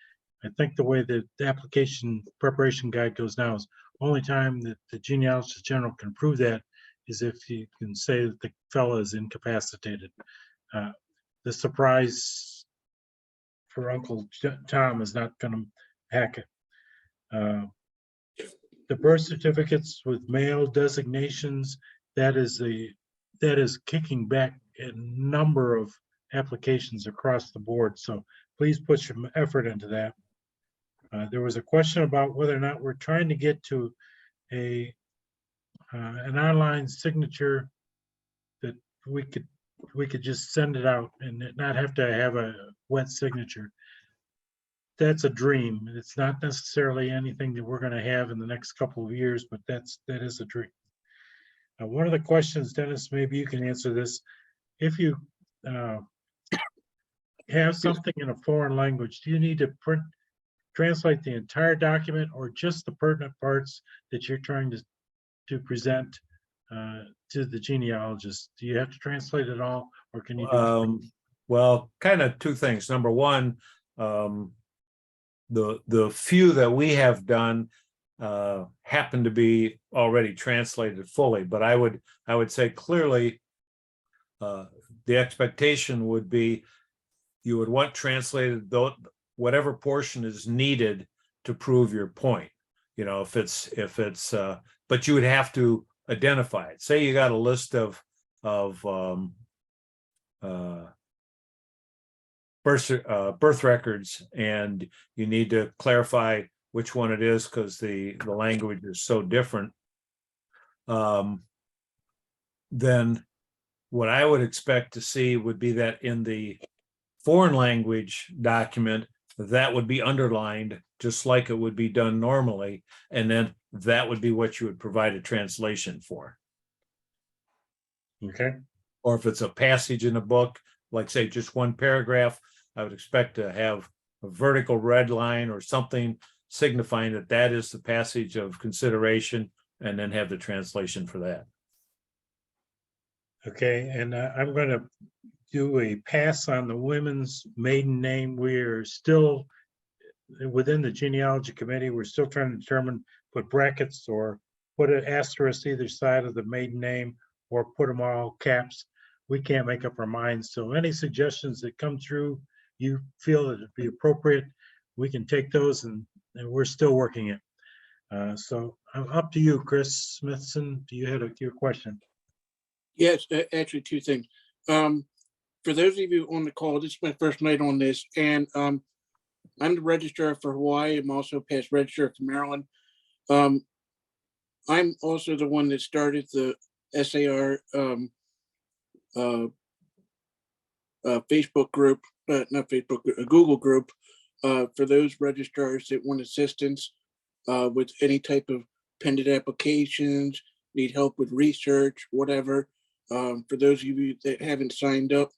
I think the way that the application preparation guide goes now is only time that the genealogist general can approve that is if you can say that the fellow is incapacitated. The surprise for Uncle Tom is not going to hack it. The birth certificates with male designations, that is kicking back a number of applications across the board. So please put some effort into that. There was a question about whether or not we're trying to get to an online signature that we could just send it out and not have to have a wet signature. That's a dream. It's not necessarily anything that we're going to have in the next couple of years, but that is a dream. One of the questions, Dennis, maybe you can answer this. If you have something in a foreign language, do you need to translate the entire document or just the pertinent parts that you're trying to present to the genealogist? Do you have to translate it all, or can you do well, kind of two things. Number one, the few that we have done happen to be already translated fully, but I would say clearly the expectation would be you would want translated whatever portion is needed to prove your point. You know, if it's but you would have to identify it. Say you got a list of birth records and you need to clarify which one it is because the language is so different. Then what I would expect to see would be that in the foreign language document, that would be underlined just like it would be done normally. And then that would be what you would provide a translation for. Okay. Or if it's a passage in a book, like say just one paragraph, I would expect to have a vertical red line or something signifying that that is the passage of consideration, and then have the translation for that. Okay, and I'm going to do a pass on the women's maiden name. We're still within the genealogy committee. We're still trying to determine, put brackets or put an asterisk either side of the maiden name or put them all caps. We can't make up our minds. So any suggestions that come through, you feel that it'd be appropriate, we can take those and we're still working it. So up to you, Chris Smithson. Do you have your question? Yes, actually, two things. For those of you on the call, this is my first night on this, and I'm the registrar for Hawaii. I'm also past registrar for Maryland. I'm also the one that started the SAR Facebook group, not Facebook, a Google group for those registrars that want assistance with any type of pending applications, need help with research, whatever. For those of you that haven't signed up,